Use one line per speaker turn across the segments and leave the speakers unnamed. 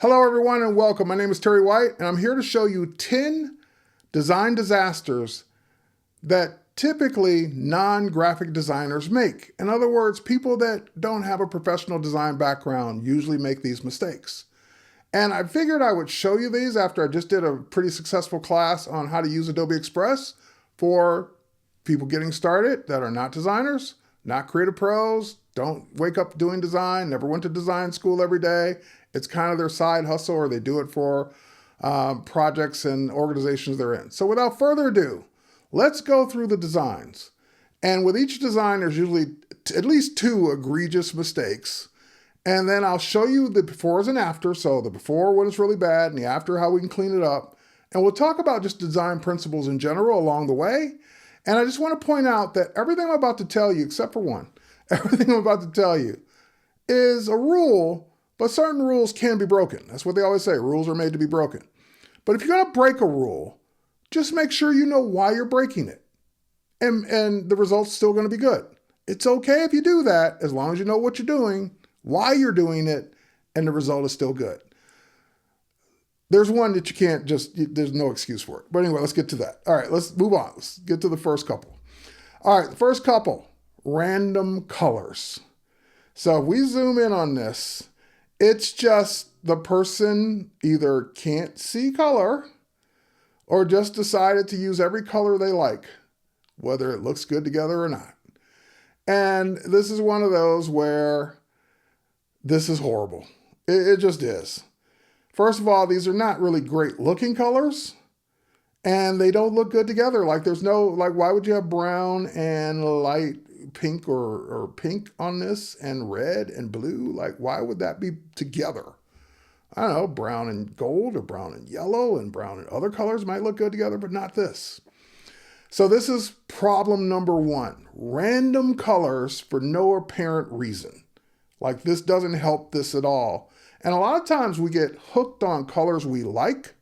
Hello, everyone, and welcome. My name is Terry White, and I'm here to show you 10 design disasters that typically non-graphic designers make. In other words, people that don't have a professional design background usually make these mistakes. And I figured I would show you these after I just did a pretty successful class on how to use Adobe Express for people getting started that are not designers, not creative pros, don't wake up doing design, never went to design school every day. It's kind of their side hustle, or they do it for projects and organizations they're in. So without further ado, let's go through the designs. And with each design, there's usually at least 2 egregious mistakes. And then I'll show you the befores and after. So the before when it's really bad and the after how we can clean it up. And we'll talk about just design principles in general along the way. And I just want to point out that everything I'm about to tell you, except for one, everything I'm about to tell you is a rule, but certain rules can be broken. That's what they always say. Rules are made to be broken. But if you're going to break a rule, just make sure you know why you're breaking it. And the result's still going to be good. It's okay if you do that, as long as you know what you're doing, why you're doing it, and the result is still good. There's one that you can't there's no excuse for it. But anyway, let's get to that. All right, let's move on. Let's get to the first couple. All right, the first couple, random colors. So if we zoom in on this, it's just the person either can't see color or just decided to use every color they like, whether it looks good together or not. And this is one of those where this is horrible. It just is. First of all, these are not really great looking colors, and they don't look good together. Like why would you have brown and light pink or pink on this and red and blue? Like, why would that be together? I don't know, brown and gold or brown and yellow and brown and other colors might look good together, but not this. So this is problem number 1, random colors for no apparent reason. Like, this doesn't help this at all. And a lot of times we get hooked on colors we like.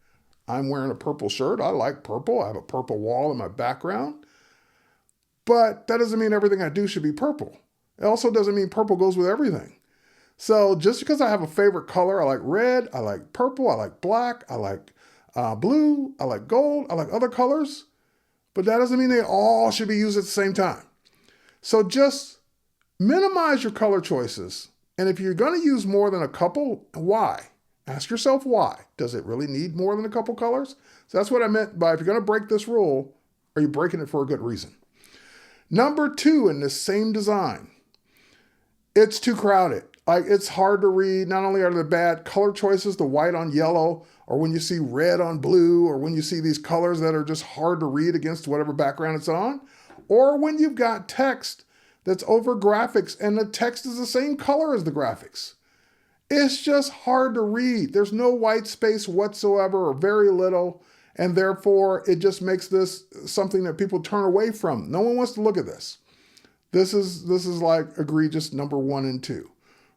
I'm wearing a purple shirt. I like purple. I have a purple wall in my background. But that doesn't mean everything I do should be purple. It also doesn't mean purple goes with everything. So just because I have a favorite color, I like red, I like purple, I like black, I like blue, I like gold, I like other colors, but that doesn't mean they all should be used at the same time. So just minimize your color choices. And if you're going to use more than a couple, why? Ask yourself why. Does it really need more than a couple colors? So that's what I meant by, if you're going to break this rule, are you breaking it for a good reason? Number 2 in this same design, it's too crowded. Like, it's hard to read. Not only are there bad color choices, the white on yellow, or when you see red on blue, or when you see these colors that are just hard to read against whatever background it's on, or when you've got text that's over graphics and the text is the same color as the graphics. It's just hard to read. There's no white space whatsoever, or very little, and therefore it just makes this something that people turn away from. No one wants to look at this. This is like egregious number 1 and 2.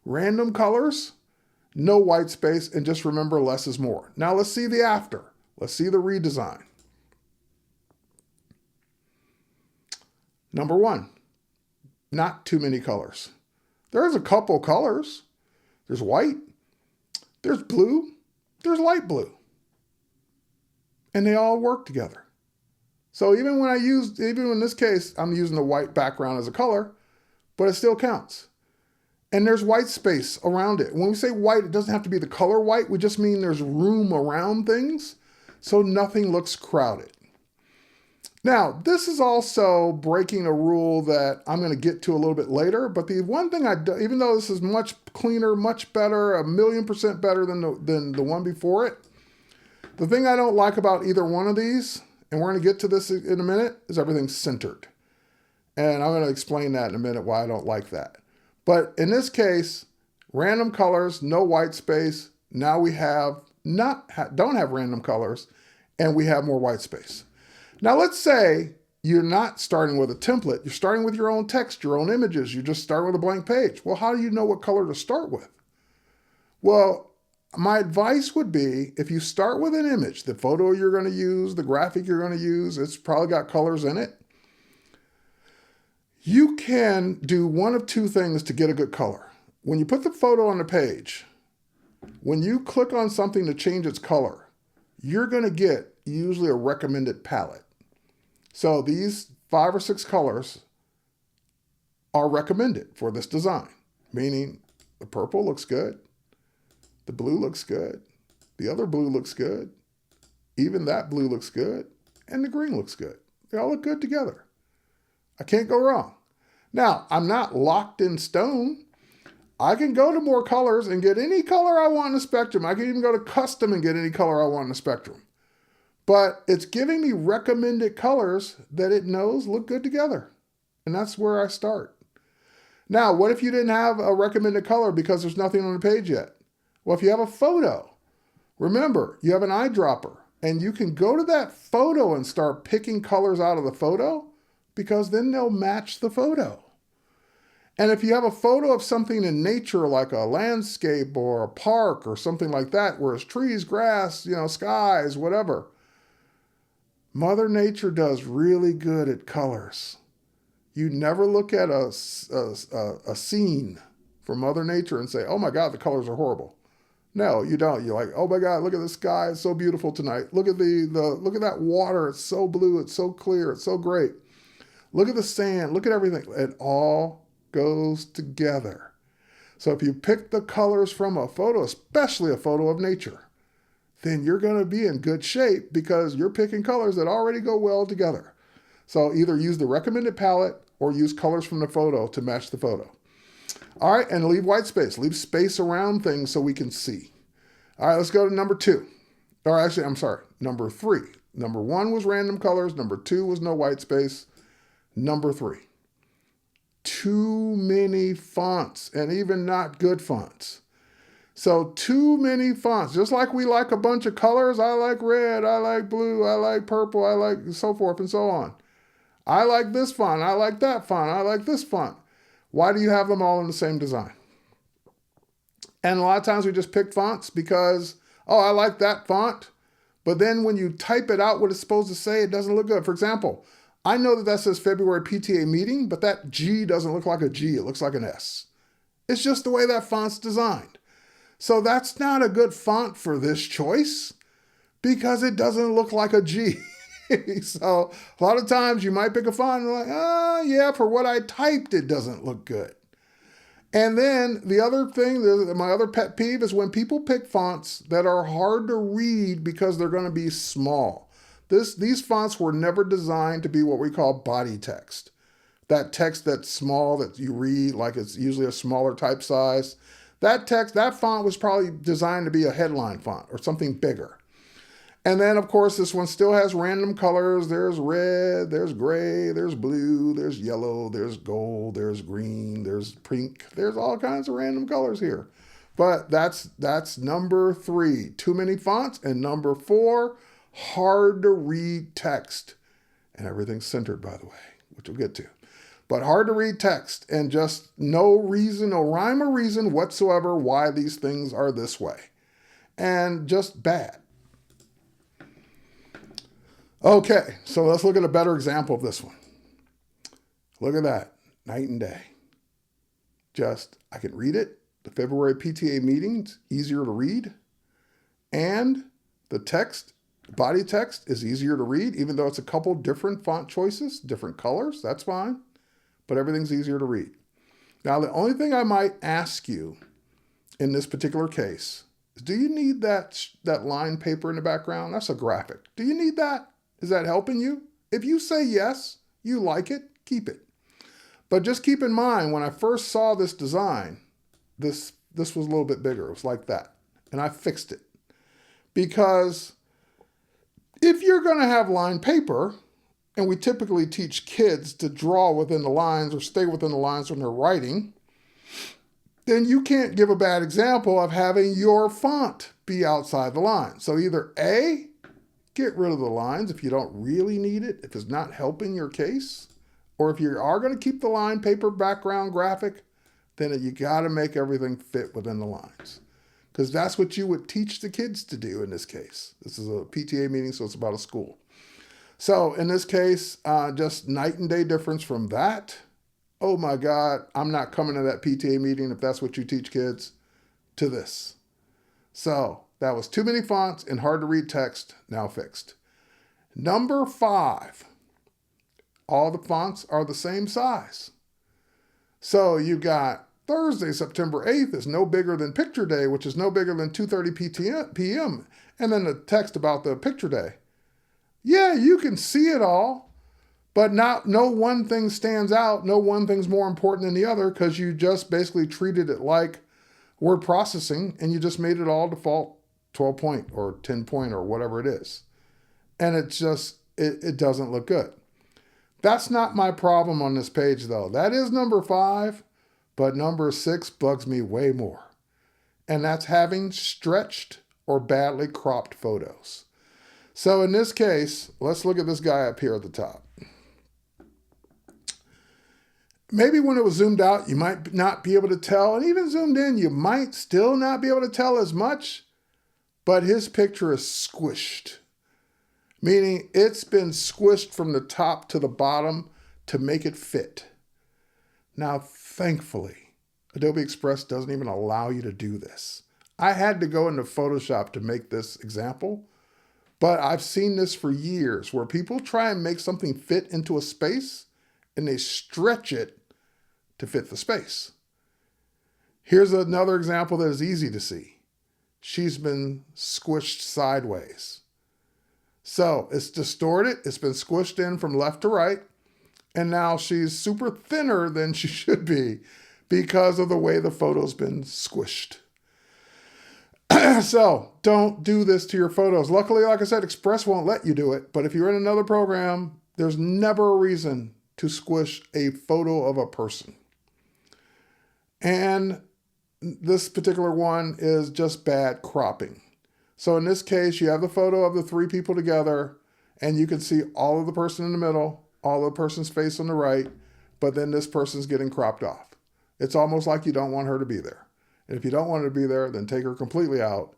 Random colors, no white space, and just remember less is more. Now let's see the after. Let's see the redesign. Number 1, not too many colors. There's a couple colors. There's white, there's blue, there's light blue. And they all work together. So even in this case, I'm using the white background as a color, but it still counts. And there's white space around it. When we say white, it doesn't have to be the color white. We just mean there's room around things, so nothing looks crowded. Now, this is also breaking a rule that I'm going to get to a little bit later, but the one thing even though this is much cleaner, much better, 1,000,000% better than the one before it, the thing I don't like about either one of these, and we're going to get to this in a minute, is everything's centered. And I'm going to explain that in a minute why I don't like that. But in this case, random colors, no white space. Now we don't have random colors, and we have more white space. Now let's say you're not starting with a template. You're starting with your own text, your own images. You just start with a blank page. Well, how do you know what color to start with? Well, my advice would be, if you start with an image, the photo you're going to use, the graphic you're going to use, it's probably got colors in it. You can do one of 2 things to get a good color. When you put the photo on the page, when you click on something to change its color, you're going to get usually a recommended palette. So these 5 or 6 colors are recommended for this design, meaning the purple looks good, the blue looks good, the other blue looks good, even that blue looks good, and the green looks good. They all look good together. I can't go wrong. Now, I'm not locked in stone. I can go to more colors and get any color I want in the spectrum. I can even go to custom and get any color I want in the spectrum. But it's giving me recommended colors that it knows look good together. And that's where I start. Now, what if you didn't have a recommended color because there's nothing on the page yet? Well, if you have a photo, remember, you have an eyedropper, and you can go to that photo and start picking colors out of the photo because then they'll match the photo. And if you have a photo of something in nature, like a landscape or a park or something like that, where it's trees, grass, skies, whatever, Mother Nature does really good at colors. You never look at a scene from Mother Nature and say, oh my God, the colors are horrible. No, you don't. You're like, oh my God, look at the sky. It's so beautiful tonight. Look at look at that water. It's so blue. It's so clear. It's so great. Look at the sand. Look at everything. It all goes together. So if you pick the colors from a photo, especially a photo of nature, then you're going to be in good shape because you're picking colors that already go well together. So either use the recommended palette or use colors from the photo to match the photo. All right, and leave white space. Leave space around things so we can see. All right, let's go to number 2. Or actually, I'm sorry, number 3. Number 1 was random colors. Number 2 was no white space. Number 3, too many fonts, and even not good fonts. So too many fonts, just like we like a bunch of colors. I like red, I like blue, I like purple, I like so forth and so on. I like this font, I like that font, I like this font. Why do you have them all in the same design? And a lot of times we just pick fonts because, oh, I like that font. But then when you type it out what it's supposed to say, it doesn't look good. For example, I know that says February PTA meeting, but that G doesn't look like a G. It looks like an S. It's just the way that font's designed. So that's not a good font for this choice because it doesn't look like a G. So a lot of times you might pick a font and you're like, yeah, for what I typed, it doesn't look good. And then the other thing, my other pet peeve is when people pick fonts that are hard to read because they're going to be small. These fonts were never designed to be what we call body text. That text that's small that you read, like it's usually a smaller type size. That font was probably designed to be a headline font or something bigger. And then, of course, this one still has random colors. There's red, there's gray, there's blue, there's yellow, there's gold, there's green, there's pink. There's all kinds of random colors here. But that's number 3, too many fonts. And number 4, hard to read text. And everything's centered, by the way, which we'll get to. But hard to read text and just no reason, no rhyme or reason whatsoever why these things are this way. And just bad. Okay, so let's look at a better example of this one. Look at that, night and day. I can read it. The February PTA meeting's easier to read. And the text, body text is easier to read, even though it's a couple different font choices, different colors, that's fine. But everything's easier to read. Now, the only thing I might ask you in this particular case is, do you need that line paper in the background? That's a graphic. Do you need that? Is that helping you? If you say yes, you like it, keep it. But just keep in mind, when I first saw this design, this was a little bit bigger. It was like that. And I fixed it. Because if you're going to have line paper, and we typically teach kids to draw within the lines or stay within the lines when they're writing, then you can't give a bad example of having your font be outside the line. So either A, get rid of the lines if you don't really need it, if it's not helping your case, or if you are going to keep the line paper background graphic, then you got to make everything fit within the lines. Because that's what you would teach the kids to do in this case. This is a PTA meeting, so it's about a school. So in this case, just night and day difference from that. Oh my God, I'm not coming to that PTA meeting if that's what you teach kids, to this. So that was too many fonts and hard to read text, now fixed. Number 5, all the fonts are the same size. So you got Thursday, September 8th is no bigger than picture day, which is no bigger than 2:30 p.m. And then the text about the picture day. Yeah, you can see it all, but no one thing stands out. No one thing's more important than the other because you just basically treated it like word processing and you just made it all default 12 point or 10 point or whatever it is. And it doesn't look good. That's not my problem on this page though. That is number 5, but number 6 bugs me way more. And that's having stretched or badly cropped photos. So in this case, let's look at this guy up here at the top. Maybe when it was zoomed out, you might not be able to tell, and even zoomed in, you might still not be able to tell as much, but his picture is squished, meaning it's been squished from the top to the bottom to make it fit. Now, thankfully, Adobe Express doesn't even allow you to do this. I had to go into Photoshop to make this example, but I've seen this for years where people try and make something fit into a space and they stretch it to fit the space. Here's another example that is easy to see. She's been squished sideways. So it's distorted, it's been squished in from left to right, and now she's super thinner than she should be because of the way the photo's been squished. So don't do this to your photos. Luckily, like I said, Express won't let you do it, but if you're in another program, there's never a reason to squish a photo of a person. And this particular one is just bad cropping. So in this case, you have the photo of the 3 people together, and you can see all of the person in the middle, all of the person's face on the right, but then this person's getting cropped off. It's almost like you don't want her to be there. And if you don't want her to be there, then take her completely out.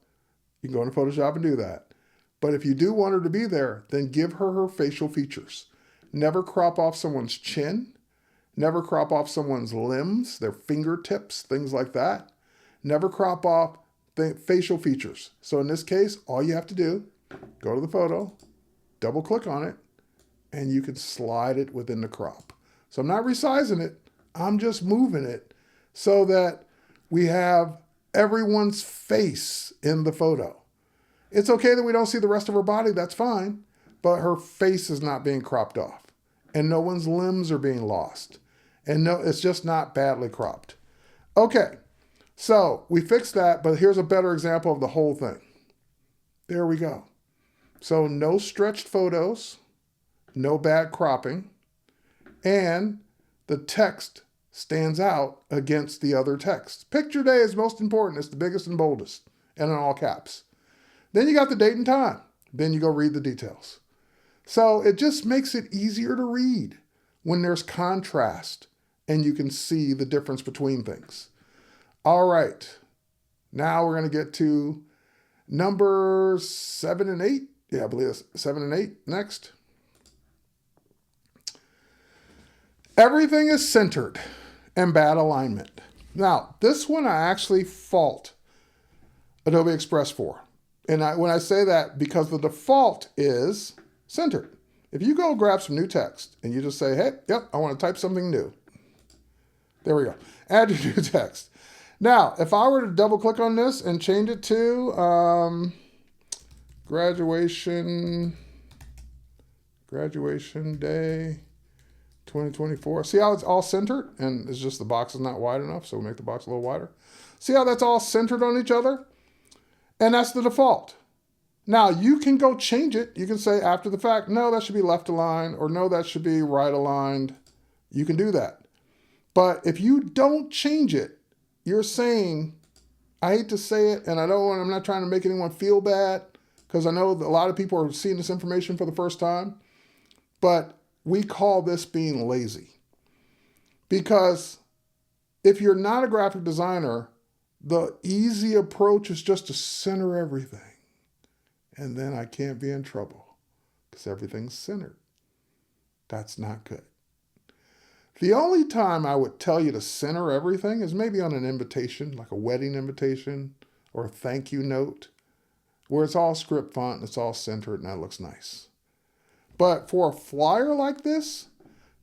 You can go into Photoshop and do that. But if you do want her to be there, then give her her facial features. Never crop off someone's chin. Never crop off someone's limbs, their fingertips, things like that. Never crop off the facial features. So in this case, all you have to do, go to the photo, double click on it, and you can slide it within the crop. So I'm not resizing it, I'm just moving it so that we have everyone's face in the photo. It's okay that we don't see the rest of her body, that's fine, but her face is not being cropped off and no one's limbs are being lost. And no, it's just not badly cropped. Okay, so we fixed that, but here's a better example of the whole thing. There we go. So no stretched photos, no bad cropping, and the text stands out against the other text. Picture day is most important. It's the biggest and boldest, and in all caps. Then you got the date and time. Then you go read the details. So it just makes it easier to read when there's contrast and you can see the difference between things. All right, now we're going to get to number 7 and 8. Yeah, I believe it's 7 and 8 next. Everything is centered and bad alignment. Now, this one I actually fault Adobe Express for. And when I say that, because the default is centered. If you go grab some new text and you just say, hey, yep, I want to type something new. There we go. Add your new text. Now, if I were to double click on this and change it to graduation day 2024. See how it's all centered? And it's just the box is not wide enough, so we'll make the box a little wider. See how that's all centered on each other? And that's the default. Now, you can go change it. You can say after the fact, no, that should be left aligned, or no, that should be right aligned. You can do that. But if you don't change it, you're saying, I hate to say it, and I'm not trying to make anyone feel bad, because I know that a lot of people are seeing this information for the first time, but we call this being lazy. Because if you're not a graphic designer, the easy approach is just to center everything. And then I can't be in trouble because everything's centered. That's not good. The only time I would tell you to center everything is maybe on an invitation, like a wedding invitation, or thank you note, where it's all script font and it's all centered and that looks nice. But for a flyer like this,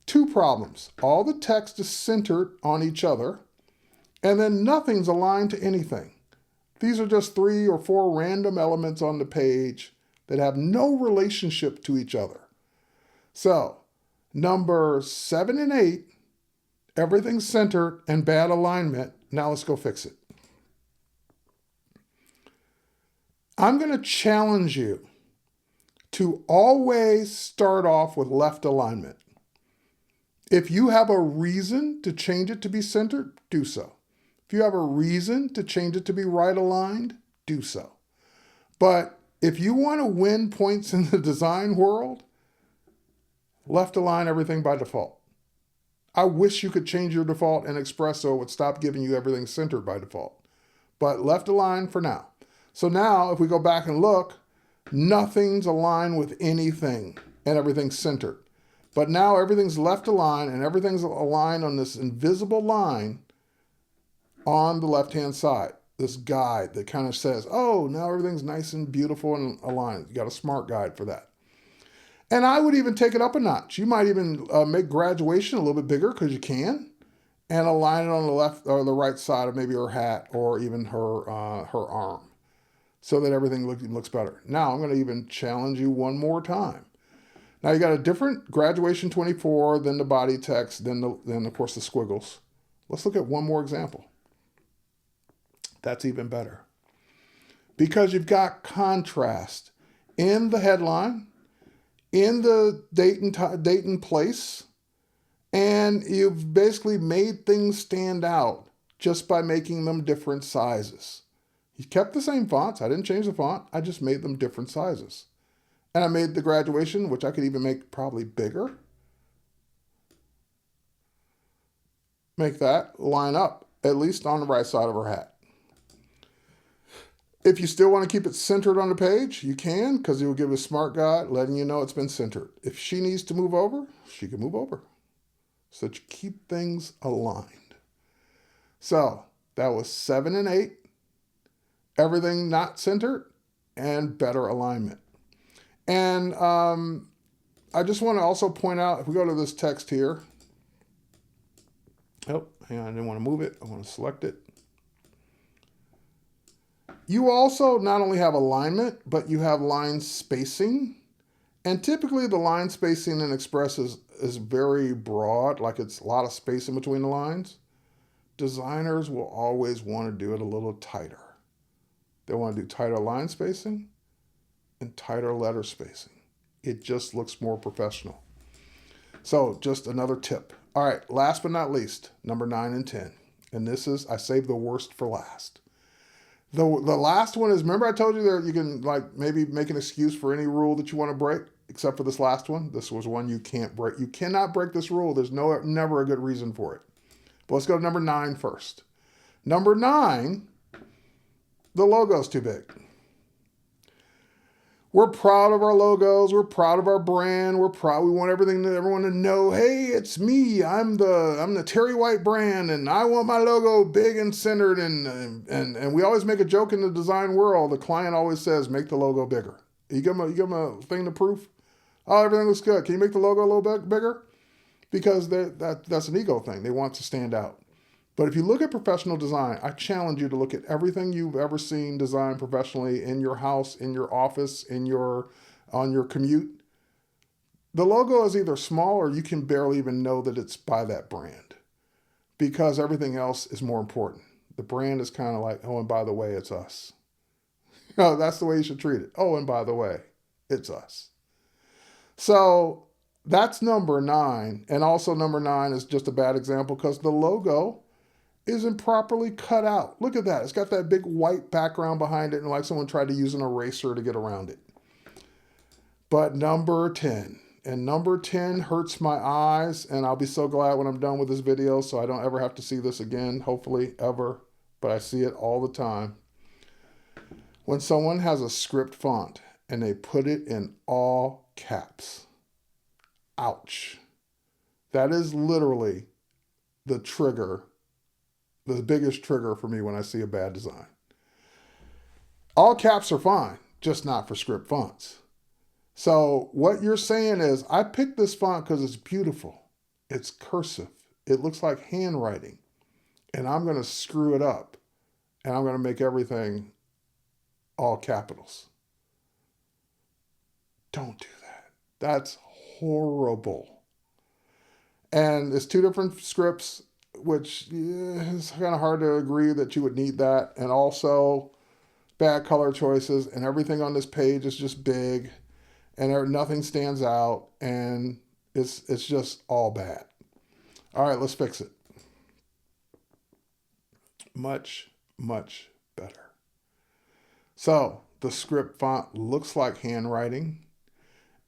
two problems. All the text is centered on each other, and then nothing's aligned to anything. These are just 3 or 4 random elements on the page that have no relationship to each other. So, number 7 and 8, everything's centered and bad alignment. Now let's go fix it. I'm going to challenge you to always start off with left alignment. If you have a reason to change it to be centered, do so. If you have a reason to change it to be right aligned, do so. But if you want to win points in the design world, left align everything by default. I wish you could change your default and Espresso would stop giving you everything centered by default. But left align for now. So now if we go back and look, nothing's aligned with anything and everything's centered. But now everything's left aligned and everything's aligned on this invisible line on the left-hand side. This guide that kind of says, oh, now everything's nice and beautiful and aligned. You got a smart guide for that. And I would even take it up a notch. You might even make graduation a little bit bigger because you can, and align it on the left or the right side of maybe her hat or even her arm, so that everything looks better. Now I'm going to even challenge you one more time. Now you got a different graduation 24, then the body text, then of course the squiggles. Let's look at one more example. That's even better. Because you've got contrast in the headline, in the date and place, and you've basically made things stand out just by making them different sizes. You kept the same fonts. I didn't change the font. I just made them different sizes. And I made the graduation, which I could even make probably bigger. Make that line up, at least on the right side of her hat. If you still want to keep it centered on the page, you can, because it will give a smart guide letting you know it's been centered. If she needs to move over, she can move over. So that you keep things aligned. So that was 7 and 8. Everything not centered and better alignment. And I just want to also point out, if we go to this text here, oh, hang on, I didn't want to move it. I want to select it. You also not only have alignment, but you have line spacing. And typically the line spacing in Express is very broad, like it's a lot of space in between the lines. Designers will always want to do it a little tighter. They want to do tighter line spacing and tighter letter spacing. It just looks more professional. So just another tip. All right, last but not least, number 9 and 10. And this is, I saved the worst for last. The last one is, remember I told you that you can like maybe make an excuse for any rule that you want to break, except for this last one. This was one you can't break. You cannot break this rule. There's never a good reason for it. But let's go to number 9 first. Number 9, the logo's too big. We're proud of our logos. We're proud of our brand. We're proud. We want everyone to know, hey, it's me. I'm the Terry White brand, and I want my logo big and centered. And we always make a joke in the design world. The client always says, make the logo bigger. You give them a thing to proof. Oh, everything looks good. Can you make the logo a little bit bigger? Because that's an ego thing. They want to stand out. But if you look at professional design, I challenge you to look at everything you've ever seen designed professionally in your house, in your office, on your commute. The logo is either small or you can barely even know that it's by that brand, because everything else is more important. The brand is kind of like, oh, and by the way, it's us. No, that's the way you should treat it. Oh, and by the way, it's us. So that's number 9. And also number 9 is just a bad example because the logo isn't properly cut out. Look at that. It's got that big white background behind it and like someone tried to use an eraser to get around it. But number 10. And number 10 hurts my eyes, and I'll be so glad when I'm done with this video so I don't ever have to see this again, hopefully ever, but I see it all the time. When someone has a script font and they put it in all caps. Ouch. That is literally the biggest trigger for me when I see a bad design. All caps are fine, just not for script fonts. So what you're saying is, I picked this font because it's beautiful. It's cursive. It looks like handwriting. And I'm going to screw it up. And I'm going to make everything all capitals. Don't do that. That's horrible. And it's two different scripts, which is kind of hard to agree that you would need that. And also bad color choices, and everything on this page is just big, and nothing stands out, and it's just all bad. All right, let's fix it. Much, much better. So the script font looks like handwriting.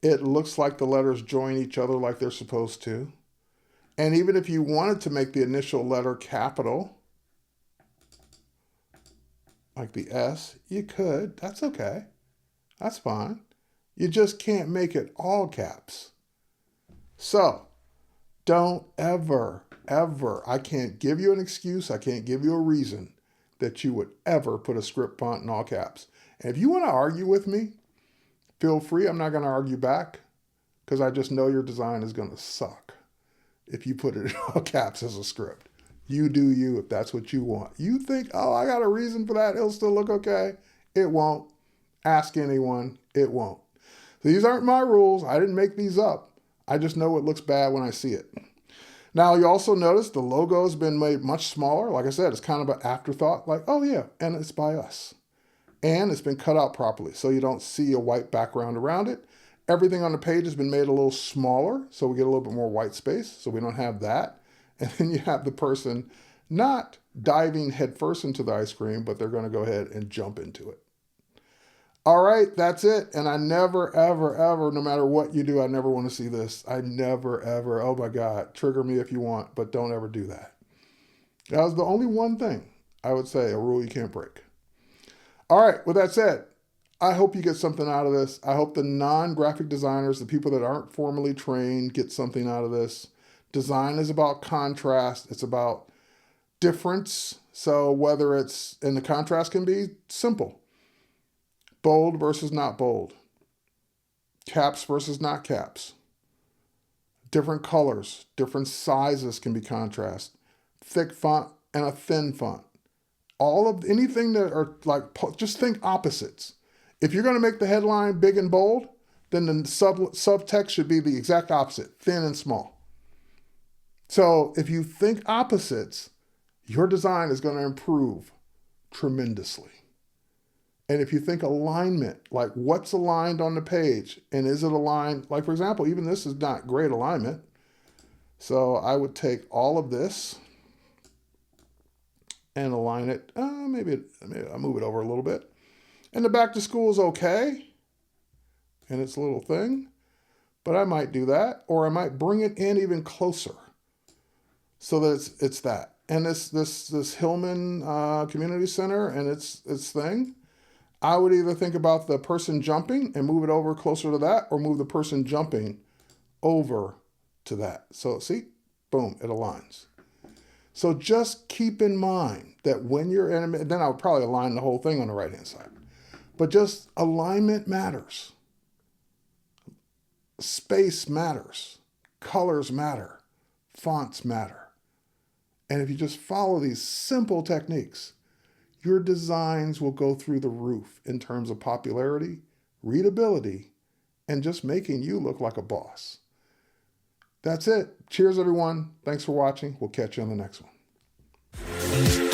It looks like the letters join each other like they're supposed to. And even if you wanted to make the initial letter capital, like the S, you could. That's okay. That's fine. You just can't make it all caps. So don't ever, I can't give you an excuse, I can't give you a reason that you would ever put a script font in all caps. And if you want to argue with me, feel free. I'm not going to argue back because I just know your design is going to suck if you put it in all caps as a script. You do you if that's what you want. You think, oh, I got a reason for that, it'll still look okay. It won't. Ask anyone, it won't. So these aren't my rules. I didn't make these up. I just know it looks bad when I see it. Now, you also notice the logo has been made much smaller. Like I said, it's kind of an afterthought, like, oh yeah, and it's by us. And it's been cut out properly, so you don't see a white background around it. Everything on the page has been made a little smaller, so we get a little bit more white space, so we don't have that. And then you have the person not diving headfirst into the ice cream, but they're going to go ahead and jump into it. All right, that's it. And I never, ever, ever, no matter what you do, I never want to see this. I never, ever, oh my God, trigger me if you want, but don't ever do that. That was the only one thing I would say, a rule you can't break. All right, with that said, I hope you get something out of this. I hope the non-graphic designers, the people that aren't formally trained, get something out of this. Design is about contrast. It's about difference. So whether it's, and the contrast can be simple. Bold versus not bold. Caps versus not caps. Different colors, different sizes can be contrast. Thick font and a thin font. All of anything that are like, just think opposites. If you're going to make the headline big and bold, then the subtext should be the exact opposite, thin and small. So if you think opposites, your design is going to improve tremendously. And if you think alignment, like what's aligned on the page, and is it aligned? Like, for example, even this is not great alignment. So I would take all of this and align it. Maybe I'll move it over a little bit. And the back to school is okay. And it's a little thing. But I might do that. Or I might bring it in even closer so that it's that. And this Hillman Community Center and its thing, I would either think about the person jumping and move it over closer to that, or move the person jumping over to that. So see, boom, it aligns. So just keep in mind that when you're in, then I would probably align the whole thing on the right-hand side. But just alignment matters. Space matters. Colors matter. Fonts matter. And if you just follow these simple techniques, your designs will go through the roof in terms of popularity, readability, and just making you look like a boss. That's it. Cheers, everyone. Thanks for watching. We'll catch you on the next one.